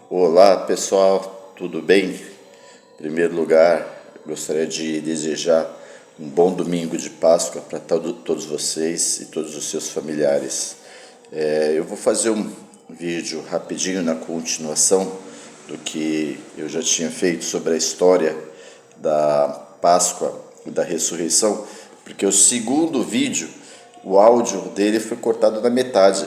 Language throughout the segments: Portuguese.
Olá pessoal, tudo bem? Em primeiro lugar, gostaria de desejar um bom domingo de Páscoa para todos vocês e todos os seus familiares. Eu vou fazer um vídeo rapidinho na continuação do que eu já tinha feito sobre a história da Páscoa e da ressurreição, porque o segundo vídeo, o áudio dele foi cortado na metade.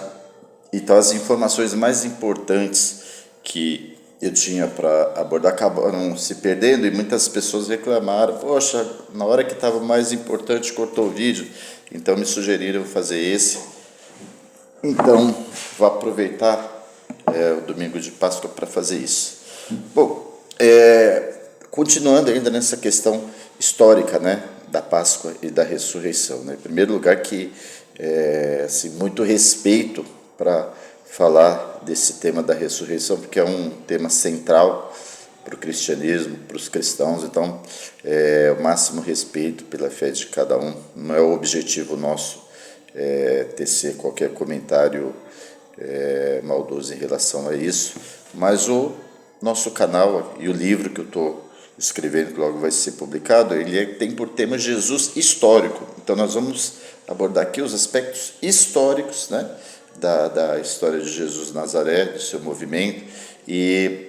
Então as informações mais importantes que eu tinha para abordar acabaram se perdendo e muitas pessoas reclamaram: poxa, na hora que estava mais importante cortou o vídeo. Então me sugeriram fazer esse. Então vou aproveitar o domingo de Páscoa para fazer isso. Bom, continuando ainda nessa questão histórica, né, da Páscoa e da ressurreição, né? Em primeiro lugar, que assim, muito respeito para falar desse tema da ressurreição, porque é um tema central para o cristianismo, para os cristãos. Então, o máximo respeito pela fé de cada um. Não é o objetivo nosso tecer qualquer comentário maldoso em relação a isso, mas o nosso canal e o livro que eu estou escrevendo, que logo vai ser publicado, ele tem por tema Jesus histórico. Então nós vamos abordar aqui os aspectos históricos, né, da história de Jesus de Nazaré, do seu movimento, e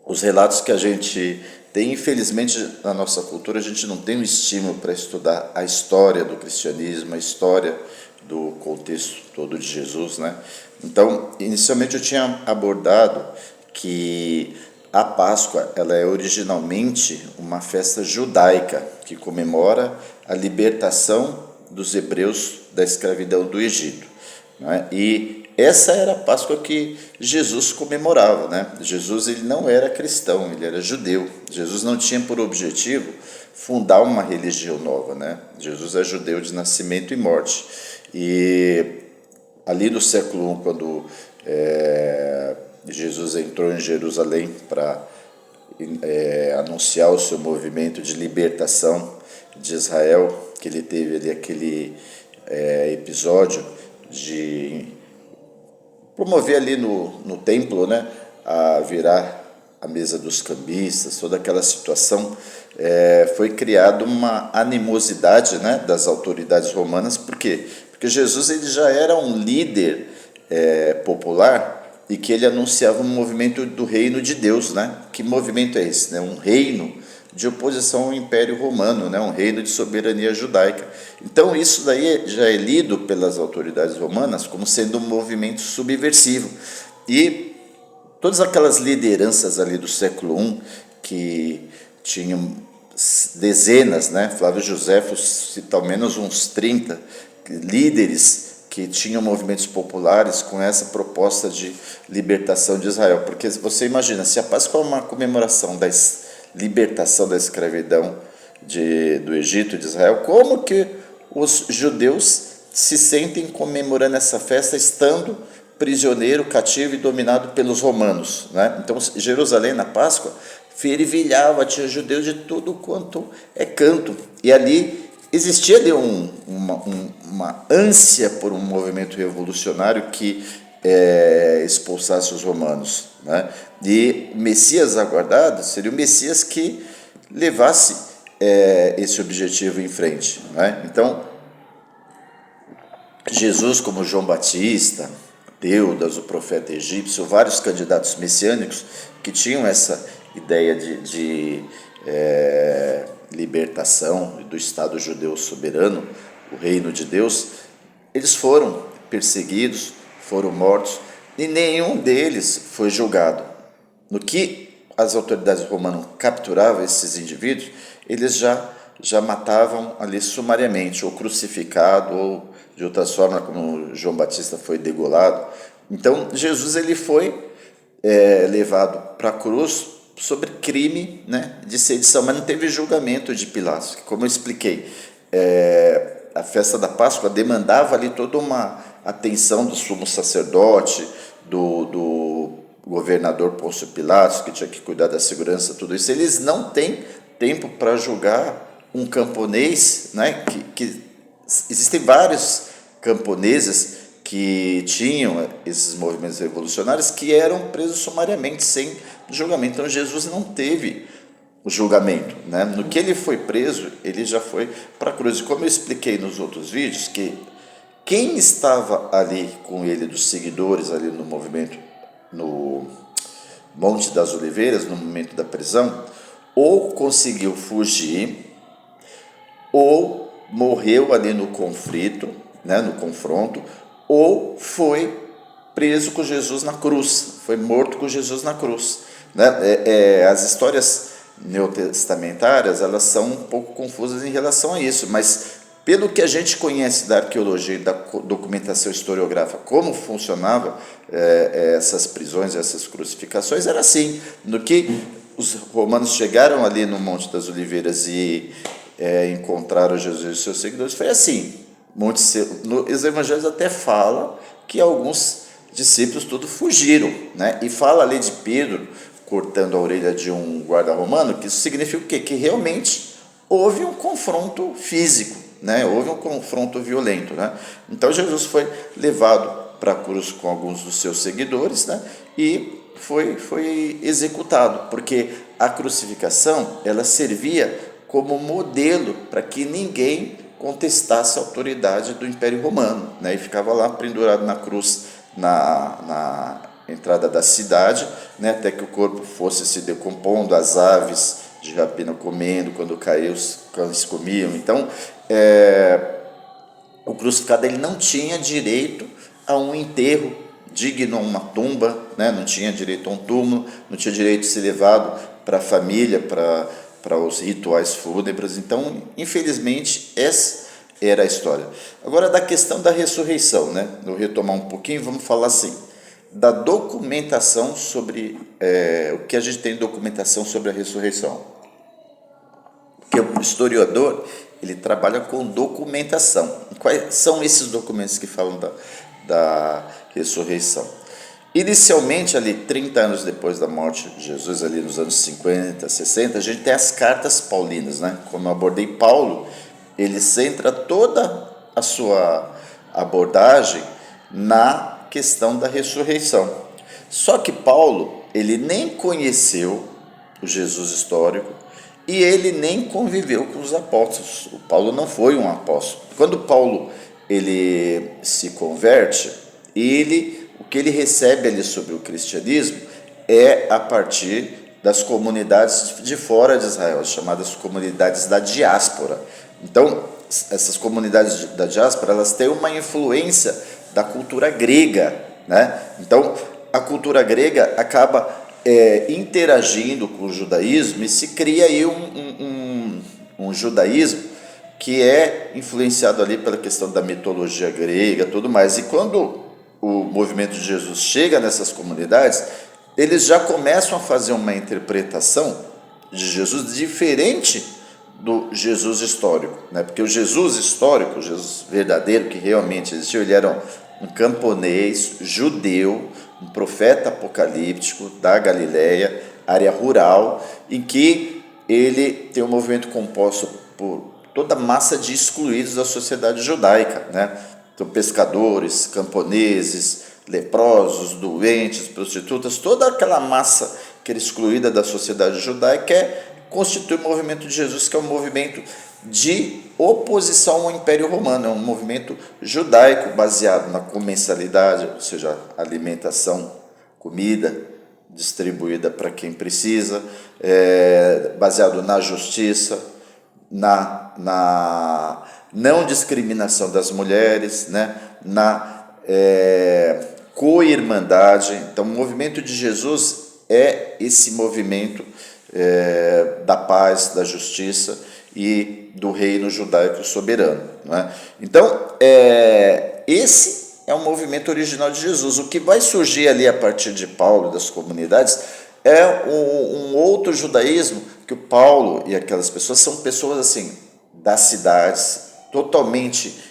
os relatos que a gente tem. Infelizmente, na nossa cultura, a gente não tem um estímulo para estudar a história do cristianismo, a história do contexto todo de Jesus, né? Então, inicialmente eu tinha abordado que a Páscoa ela é originalmente uma festa judaica que comemora a libertação dos hebreus da escravidão do Egito, né? E essa era a Páscoa que Jesus comemorava, né? Jesus ele não era cristão, ele era judeu. Jesus não tinha por objetivo fundar uma religião nova, né? Jesus é judeu de nascimento e morte. E ali do século I, quando Jesus entrou em Jerusalém para anunciar o seu movimento de libertação de Israel, que ele teve ali aquele episódio de promover ali no templo, né, a virar a mesa dos cambistas, toda aquela situação, foi criada uma animosidade, né, das autoridades romanas. Por quê? Porque Jesus ele já era um líder popular e que ele anunciava um movimento do reino de Deus, né? Que movimento é esse, né? Um reino de oposição ao Império Romano, né? Um reino de soberania judaica. Então isso daí já é lido pelas autoridades romanas como sendo um movimento subversivo. E todas aquelas lideranças ali do século I que tinham dezenas, né? Flávio Joséfo cita ao menos uns 30 líderes que tinham movimentos populares com essa proposta de libertação de Israel. Porque você imagina, se a Páscoa é uma comemoração da libertação da escravidão do Egito, de Israel, como que os judeus se sentem comemorando essa festa estando prisioneiro, cativo e dominado pelos romanos, né? Então, Jerusalém, na Páscoa, fervilhava, tinha judeus de tudo quanto é canto. E ali existia ali uma ânsia por um movimento revolucionário que expulsasse os romanos, né? E o Messias aguardado seria o Messias que levasse esse objetivo em frente, né? Então, Jesus, como João Batista, Teudas, o profeta egípcio, vários candidatos messiânicos que tinham essa ideia de libertação do Estado judeu soberano, o reino de Deus, eles foram perseguidos, foram mortos, e nenhum deles foi julgado. No que as autoridades romanas capturavam esses indivíduos, eles já matavam ali sumariamente, ou crucificado, ou de outras formas, como João Batista foi degolado. Então, Jesus ele foi levado para a cruz sobre crime, né, de sedição, mas não teve julgamento de Pilatos. Como eu expliquei, a festa da Páscoa demandava ali toda uma atenção do sumo sacerdote, do governador Pôncio Pilatos, que tinha que cuidar da segurança, tudo isso. Eles não têm tempo para julgar um camponês, né, que existem vários camponeses que tinham esses movimentos revolucionários que eram presos sumariamente sem julgamento. Então Jesus não teve o julgamento, né? No que ele foi preso, ele já foi para a cruz. E como eu expliquei nos outros vídeos, que quem estava ali com ele, dos seguidores ali no movimento, no Monte das Oliveiras, no momento da prisão, ou conseguiu fugir, ou morreu ali no conflito, né, no confronto, ou foi preso com Jesus na cruz, foi morto com Jesus na cruz, né? As histórias neotestamentárias, elas são um pouco confusas em relação a isso, mas pelo que a gente conhece da arqueologia e da documentação historiográfica, como funcionava essas prisões, essas crucificações, era assim. No que os romanos chegaram ali no Monte das Oliveiras e encontraram Jesus e seus seguidores, foi assim. Os evangelhos até falam que alguns discípulos todos fugiram, né? E fala ali de Pedro cortando a orelha de um guarda romano, que isso significa o quê? Que realmente houve um confronto físico, né? Houve um confronto violento, né? Então Jesus foi levado para a cruz com alguns dos seus seguidores, né? E foi executado, porque a crucificação ela servia como modelo para que ninguém contestasse a autoridade do Império Romano, né? E ficava lá pendurado na cruz na entrada da cidade, né? Até que o corpo fosse se decompondo, as aves de rapina comendo, quando caiu os cães comiam. Então o crucificado ele não tinha direito a um enterro digno, a uma tumba, né? Não tinha direito a um túmulo, não tinha direito de ser levado para a família, para os rituais fúnebres. Então, infelizmente, essa era a história. Agora, da questão da ressurreição, né? Vou retomar um pouquinho, vamos falar assim, da documentação sobre, o que a gente tem de documentação sobre a ressurreição. Porque o historiador, ele trabalha com documentação. Quais são esses documentos que falam da ressurreição? Inicialmente, ali 30 anos depois da morte de Jesus, ali nos anos 50, 60, a gente tem as cartas paulinas, né? Como eu abordei Paulo, ele centra toda a sua abordagem na questão da ressurreição. Só que Paulo, ele nem conheceu o Jesus histórico e ele nem conviveu com os apóstolos. O Paulo não foi um apóstolo. Quando Paulo ele se converte, o que ele recebe ali sobre o cristianismo é a partir das comunidades de fora de Israel, chamadas comunidades da diáspora. Então, essas comunidades da diáspora, elas têm uma influência da cultura grega, né? Então, a cultura grega acaba interagindo com o judaísmo e se cria aí um judaísmo que é influenciado ali pela questão da mitologia grega e tudo mais. E quando o movimento de Jesus chega nessas comunidades, eles já começam a fazer uma interpretação de Jesus diferente do Jesus histórico, né? Porque o Jesus histórico, o Jesus verdadeiro que realmente existiu, ele era um camponês judeu, um profeta apocalíptico da Galileia, área rural, em que ele tem um movimento composto por toda a massa de excluídos da sociedade judaica, né? Então, pescadores, camponeses, leprosos, doentes, prostitutas, toda aquela massa que era excluída da sociedade judaica constitui o movimento de Jesus, que é um movimento de oposição ao Império Romano, é um movimento judaico baseado na comensalidade, ou seja, alimentação, comida distribuída para quem precisa, baseado na justiça, na não discriminação das mulheres, né? Na co-irmandade. Então, o movimento de Jesus é esse movimento da paz, da justiça e do reino judaico soberano, não é? Então, esse é o movimento original de Jesus. O que vai surgir ali a partir de Paulo e das comunidades é um outro judaísmo, que o Paulo e aquelas pessoas são pessoas assim das cidades, totalmente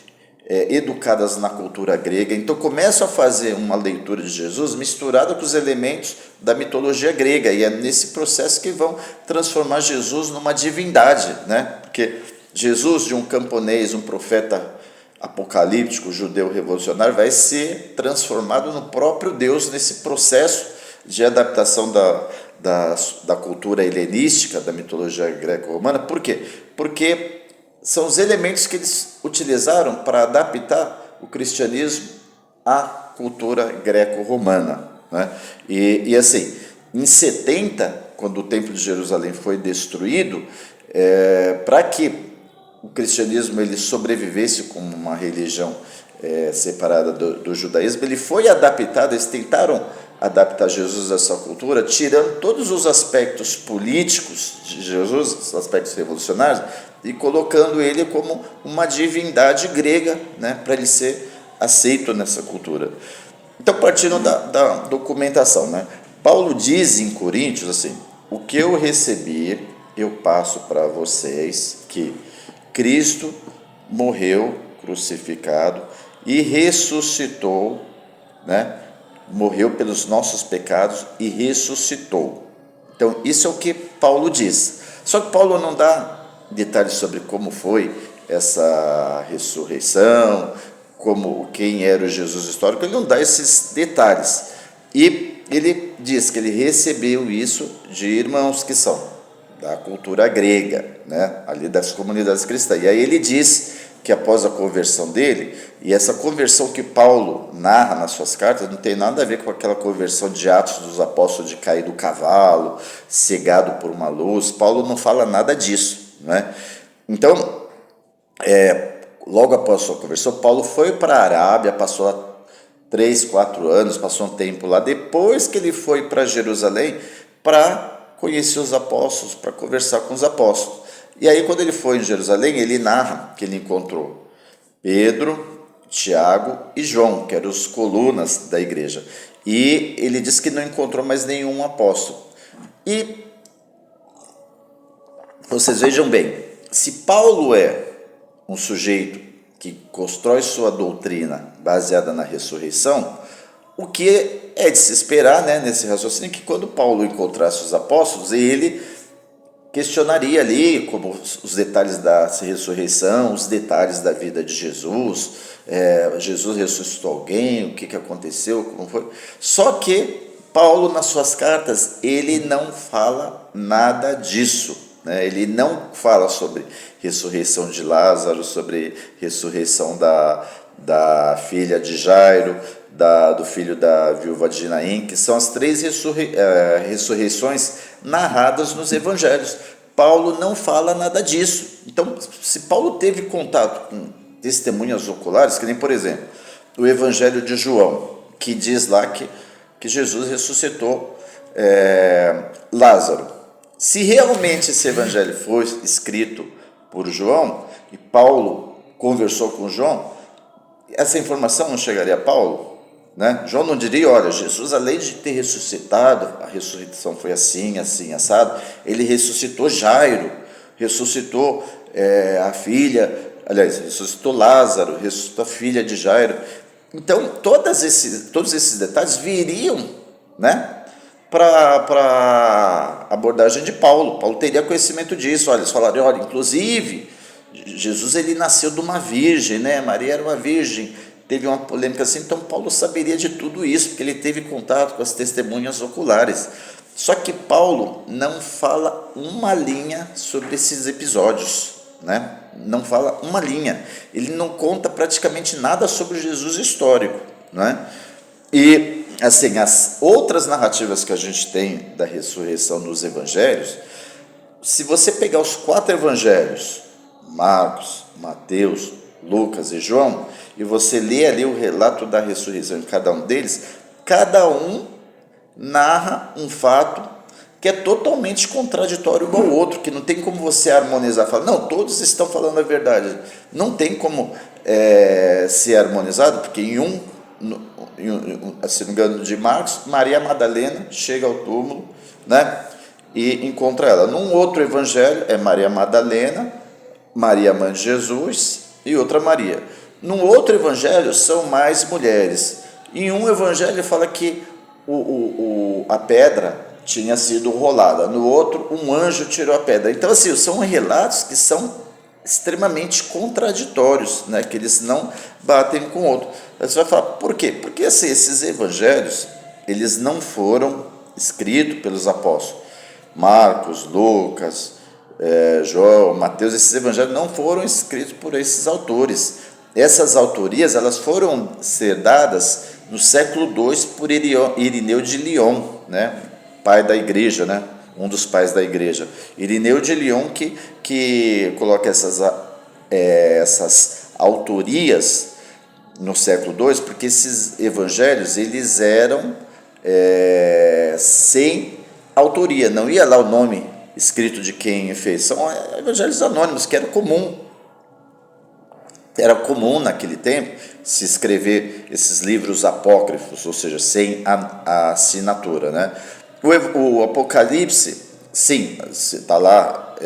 educadas na cultura grega, então começam a fazer uma leitura de Jesus misturada com os elementos da mitologia grega, e é nesse processo que vão transformar Jesus numa divindade, né? Porque Jesus, de um camponês, um profeta apocalíptico, judeu revolucionário, vai ser transformado no próprio Deus nesse processo de adaptação da cultura helenística, da mitologia greco-romana. Por quê? Porque são os elementos que eles utilizaram para adaptar o cristianismo à cultura greco-romana, né? E assim, em 70, quando o Templo de Jerusalém foi destruído, para que o cristianismo ele sobrevivesse como uma religião separada do judaísmo, ele foi adaptado, eles tentaram adaptar Jesus a essa cultura, tirando todos os aspectos políticos de Jesus, os aspectos revolucionários, e colocando ele como uma divindade grega, né, para ele ser aceito nessa cultura. Então, partindo da documentação, né, Paulo diz em Coríntios assim: o que eu recebi, eu passo para vocês, que Cristo morreu crucificado e ressuscitou, né? Morreu pelos nossos pecados e ressuscitou. Então, isso é o que Paulo diz. Só que Paulo não dá detalhes sobre como foi essa ressurreição, quem era o Jesus histórico, ele não dá esses detalhes. E ele diz que ele recebeu isso de irmãos que são da cultura grega, né, ali das comunidades cristãs. E aí ele diz que após a conversão dele, e essa conversão que Paulo narra nas suas cartas não tem nada a ver com aquela conversão de Atos dos Apóstolos de cair do cavalo, cegado por uma luz. Paulo não fala nada disso, né? Então, logo após a sua conversão, Paulo foi para a Arábia, passou lá 3, 4 anos, passou um tempo lá. Depois que ele foi para Jerusalém para conhecer os apóstolos, para conversar com os apóstolos. E aí, quando ele foi em Jerusalém, ele narra que ele encontrou Pedro, Tiago e João, que eram os colunas da igreja. E ele diz que não encontrou mais nenhum apóstolo. E vocês vejam bem, se Paulo é um sujeito que constrói sua doutrina baseada na ressurreição, o que é de se esperar, né, nesse raciocínio, que quando Paulo encontrasse os apóstolos, ele questionaria ali como os detalhes da ressurreição, os detalhes da vida de Jesus, Jesus ressuscitou alguém, o que aconteceu, como foi. Só que Paulo, nas suas cartas, ele não fala nada disso, né? Ele não fala sobre ressurreição de Lázaro, sobre ressurreição da filha de Jairo, do filho da viúva de Naim, que são as 3 ressurreições narradas nos evangelhos. Paulo não fala nada disso. Então, se Paulo teve contato com testemunhas oculares, que nem, por exemplo, o evangelho de João, que diz lá que Jesus ressuscitou Lázaro. Se realmente esse evangelho foi escrito por João, e Paulo conversou com João, essa informação não chegaria a Paulo, né? João não diria: olha, Jesus, além de ter ressuscitado, a ressurreição foi assim, assim, assado, ele ressuscitou Jairo, ressuscitou a filha, aliás, ressuscitou Lázaro, ressuscitou a filha de Jairo. Então, todos esses detalhes viriam, né, para a abordagem de Paulo. Paulo teria conhecimento disso. Olha, eles falariam: olha, inclusive, Jesus ele nasceu de uma virgem, né? Maria era uma virgem, teve uma polêmica assim. Então Paulo saberia de tudo isso, porque ele teve contato com as testemunhas oculares. Só que Paulo não fala uma linha sobre esses episódios, né? Não fala uma linha. Ele não conta praticamente nada sobre Jesus histórico, né? E assim, as outras narrativas que a gente tem da ressurreição nos evangelhos, se você pegar os 4 evangelhos, Marcos, Mateus, Lucas e João, e você lê ali o relato da ressurreição em cada um deles, cada um narra um fato que é totalmente contraditório um ao outro, que não tem como você harmonizar, falar: não, todos estão falando a verdade. Não tem como ser harmonizado, porque se não me engano, de Marcos, Maria Madalena chega ao túmulo, né, e encontra ela. Num outro evangelho é Maria Madalena, Maria, mãe de Jesus, e outra Maria. Num outro evangelho são mais mulheres. Em um evangelho fala que a pedra tinha sido rolada. No outro, um anjo tirou a pedra. Então, assim, são relatos que são extremamente contraditórios, né? Que eles não batem com o outro. Aí você vai falar, por quê? Porque assim, esses evangelhos, eles não foram escritos pelos apóstolos. Marcos, Lucas, João, Mateus, esses evangelhos não foram escritos por esses autores. Essas autorias, elas foram ser dadas no século II por Irineu de Lyon, né? Pai da igreja, né? Um dos pais da igreja. Irineu de Lyon que coloca essas autorias no século II, porque esses evangelhos eles eram sem autoria, não ia lá o nome escrito de quem fez, são evangelhos anônimos, que era comum naquele tempo se escrever esses livros apócrifos, ou seja, sem a assinatura, né? O Apocalipse, sim, está lá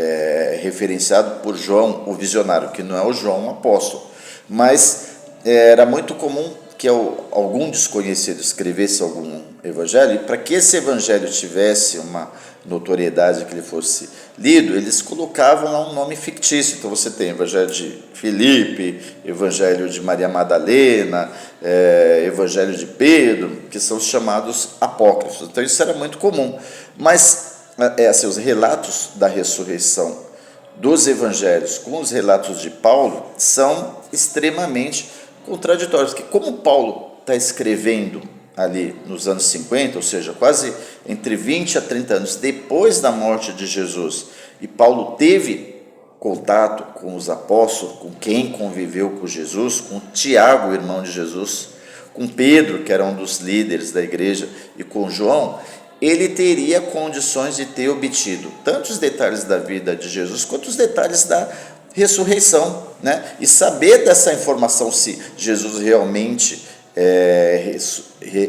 referenciado por João, o visionário, que não é o João o apóstolo, mas era muito comum que algum desconhecido escrevesse algum evangelho, e para que esse evangelho tivesse uma notoriedade, que ele fosse lido, eles colocavam lá um nome fictício. Então você tem evangelho de Filipe, evangelho de Maria Madalena, evangelho de Pedro, que são os chamados apócrifos. Então isso era muito comum, mas assim, os relatos da ressurreição dos evangelhos com os relatos de Paulo são extremamente contraditórios, porque como Paulo está escrevendo ali nos anos 50, ou seja, quase entre 20 a 30 anos depois da morte de Jesus, e Paulo teve contato com os apóstolos, com quem conviveu com Jesus, com Tiago, irmão de Jesus, com Pedro, que era um dos líderes da igreja, e com João, ele teria condições de ter obtido tanto os detalhes da vida de Jesus, quanto os detalhes da ressurreição, né? E saber dessa informação, se Jesus realmente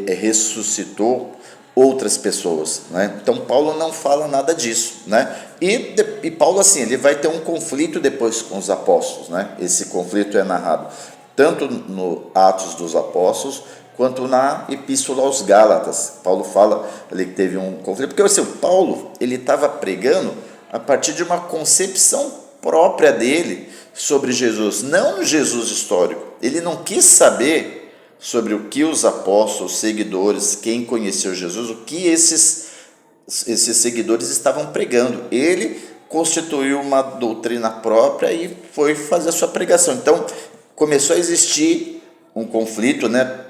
ressuscitou outras pessoas, né? Então Paulo não fala nada disso, né? E Paulo, assim, ele vai ter um conflito depois com os apóstolos, né? Esse conflito é narrado tanto no Atos dos Apóstolos quanto na Epístola aos Gálatas. Paulo fala ali que teve um conflito, porque assim, Paulo ele estava pregando a partir de uma concepção própria dele sobre Jesus, não o Jesus histórico. Ele não quis saber sobre o que os apóstolos, seguidores, quem conheceu Jesus, o que esses seguidores estavam pregando. Ele constituiu uma doutrina própria e foi fazer a sua pregação. Então, começou a existir um conflito, né?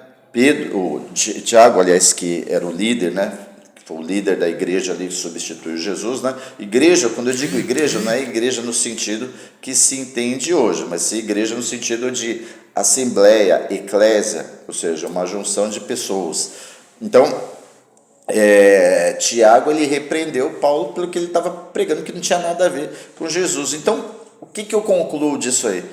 Tiago, aliás, que era o líder, né? Foi o líder da igreja ali que substituiu Jesus, né? Igreja, quando eu digo igreja, não é igreja no sentido que se entende hoje, mas sim igreja no sentido de assembleia, eclésia, ou seja, uma junção de pessoas. Então, Tiago, ele repreendeu Paulo pelo que ele estava pregando, que não tinha nada a ver com Jesus. Então, o que eu concluo disso aí?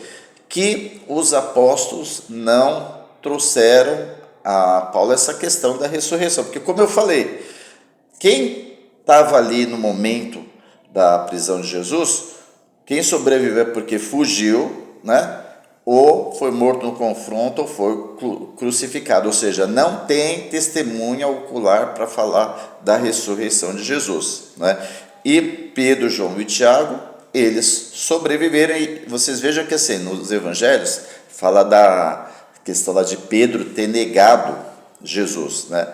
Que os apóstolos não trouxeram a Paulo essa questão da ressurreição, porque, como eu falei, quem estava ali no momento da prisão de Jesus, quem sobreviveu porque fugiu, né? Ou foi morto no confronto, ou foi crucificado, ou seja, não tem testemunha ocular para falar da ressurreição de Jesus, né? E Pedro, João e Tiago, eles sobreviveram, e vocês vejam que assim, nos evangelhos, fala da questão lá de Pedro ter negado Jesus, né?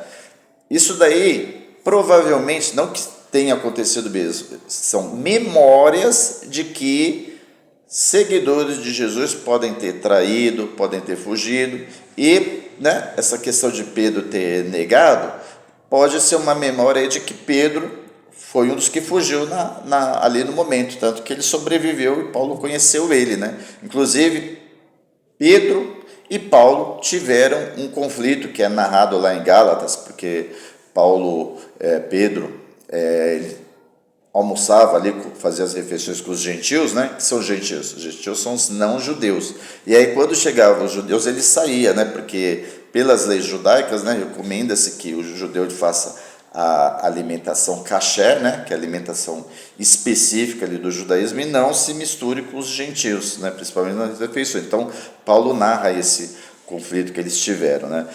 Isso daí, provavelmente, não que tenha acontecido mesmo, são memórias de que seguidores de Jesus podem ter traído, podem ter fugido, e, né, essa questão de Pedro ter negado pode ser uma memória de que Pedro foi um dos que fugiu ali no momento, tanto que ele sobreviveu e Paulo conheceu ele, né? Inclusive, Pedro e Paulo tiveram um conflito que é narrado lá em Gálatas, porque Pedro, ele almoçava ali, fazia as refeições com os gentios, né? Que são os gentios? Os gentios são os não-judeus. E aí, quando chegavam os judeus, ele saía, né? Porque pelas leis judaicas, né, recomenda-se que o judeu faça a alimentação kasher, né? Que é a alimentação específica ali do judaísmo, e não se misture com os gentios, né? Principalmente nas refeições. Então, Paulo narra esse conflito que eles tiveram, né?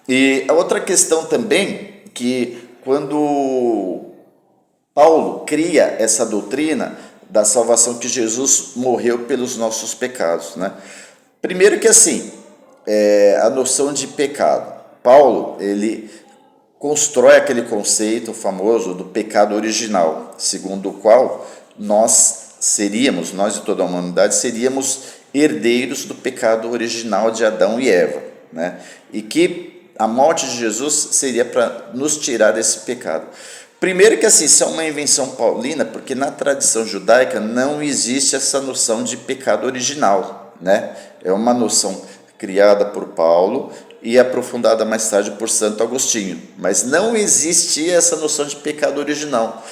E a outra questão também, que quando Paulo cria essa doutrina da salvação que Jesus morreu pelos nossos pecados, né? Primeiro que assim, a noção de pecado. Paulo, ele constrói aquele conceito famoso do pecado original, segundo o qual nós e toda a humanidade seríamos herdeiros do pecado original de Adão e Eva, né? E que a morte de Jesus seria para nos tirar desse pecado. Primeiro que assim, isso é uma invenção paulina, porque na tradição judaica não existe essa noção de pecado original, né? É uma noção criada por Paulo e aprofundada mais tarde por Santo Agostinho, mas não existia essa noção de pecado original.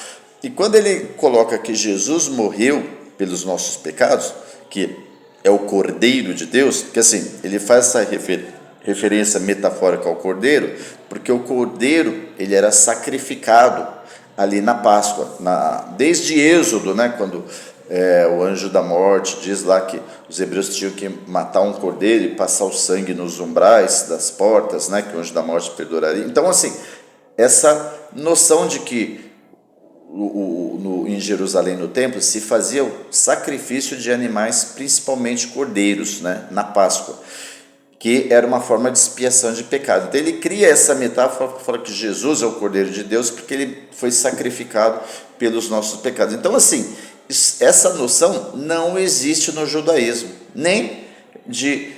E quando ele coloca que Jesus morreu pelos nossos pecados, que é o Cordeiro de Deus, porque assim, ele faz essa referência metafórica ao Cordeiro, porque o Cordeiro ele era sacrificado ali na Páscoa, desde Êxodo, né, quando o anjo da morte diz lá que os hebreus tinham que matar um cordeiro e passar o sangue nos umbrais das portas, né, que o anjo da morte perdoaria. Então, assim, essa noção de que em Jerusalém, no templo, se fazia o sacrifício de animais, principalmente cordeiros, né, na Páscoa, que era uma forma de expiação de pecado. Então ele cria essa metáfora, fala que Jesus é o Cordeiro de Deus, porque ele foi sacrificado pelos nossos pecados. Então, assim, essa noção não existe no judaísmo, nem de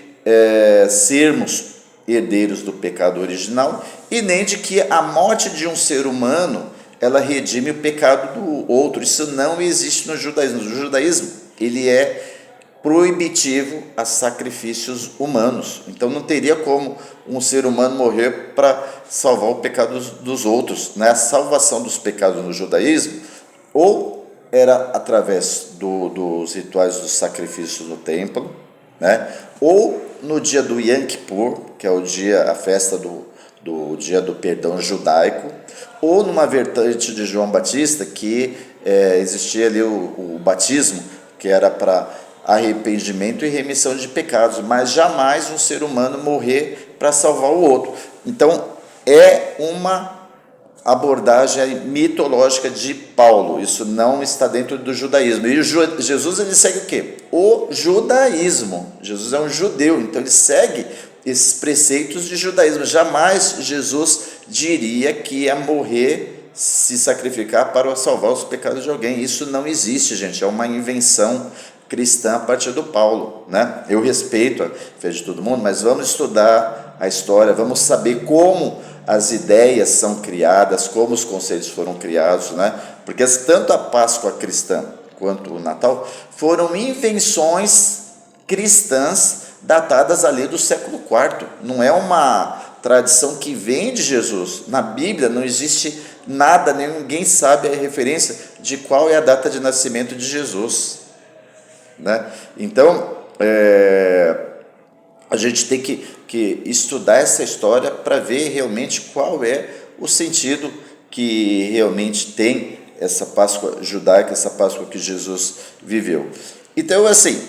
sermos herdeiros do pecado original, e nem de que a morte de um ser humano ela redime o pecado do outro. Isso não existe no judaísmo. No judaísmo, ele é proibitivo a sacrifícios humanos. Então não teria como um ser humano morrer para salvar o pecado dos outros, né? A salvação dos pecados no judaísmo ou era através dos rituais dos sacrifícios no templo, né? Ou no dia do Yom Kippur, que é a festa do dia do perdão judaico, ou numa vertente de João Batista, que existia ali o batismo, que era para arrependimento e remissão de pecados, mas jamais um ser humano morrer para salvar o outro. Então, é uma abordagem mitológica de Paulo, isso não está dentro do judaísmo. E Jesus ele segue o quê? O judaísmo. Jesus é um judeu, então ele segue esses preceitos de judaísmo. Jamais Jesus diria que ia morrer, se sacrificar para salvar os pecados de alguém. Isso não existe, gente, é uma invenção cristã a partir do Paulo, né? Eu respeito a fé de todo mundo, mas vamos estudar a história, vamos saber como as ideias são criadas, como os conceitos foram criados, né? Porque tanto a Páscoa cristã quanto o Natal foram invenções cristãs datadas ali do século IV. Não é uma tradição que vem de Jesus. Na Bíblia não existe nada, ninguém sabe a referência de qual é a data de nascimento de Jesus, né? Então, a gente tem que estudar essa história para ver realmente qual é o sentido que realmente tem essa Páscoa judaica, essa Páscoa que Jesus viveu. Então, assim,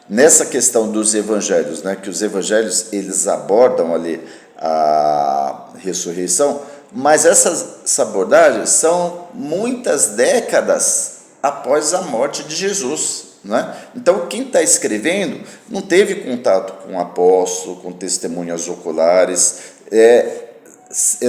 nessa questão dos evangelhos, né, que os evangelhos eles abordam ali a ressurreição, mas essas abordagens são muitas décadas após a morte de Jesus, né? Então quem está escrevendo não teve contato com o apóstolo, com testemunhas oculares,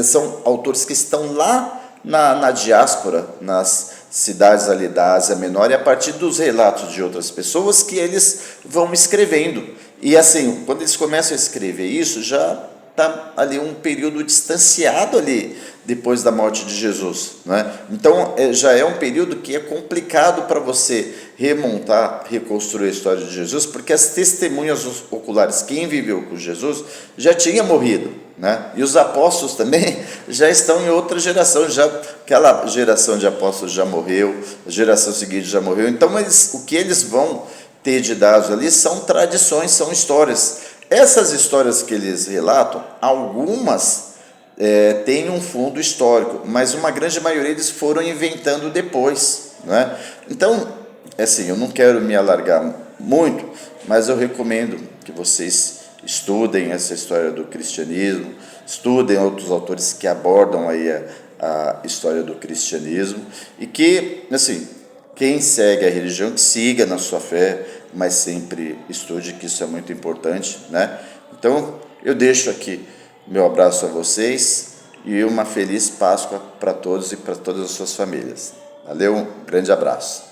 são autores que estão lá na diáspora, nas cidades ali da Ásia Menor, e a partir dos relatos de outras pessoas que eles vão escrevendo. E assim, quando eles começam a escrever isso, já está ali um período distanciado ali depois da morte de Jesus, né? Então já é um período que é complicado para você remontar, reconstruir a história de Jesus, porque as testemunhas oculares, quem viveu com Jesus, já tinha morrido, né? E os apóstolos também já estão em outra geração, já aquela geração de apóstolos já morreu, a geração seguinte já morreu. Então o que eles vão ter de dados ali são tradições, são histórias. Essas histórias que eles relatam, algumas têm um fundo histórico, mas uma grande maioria eles foram inventando depois, né? Então, assim, eu não quero me alargar muito, mas eu recomendo que vocês estudem essa história do cristianismo, estudem outros autores que abordam aí a história do cristianismo, e que, assim, Quem segue a religião, que siga na sua fé, mas sempre estude, que isso é muito importante, né? Então, eu deixo aqui meu abraço a vocês e uma feliz Páscoa para todos e para todas as suas famílias. Valeu, um grande abraço.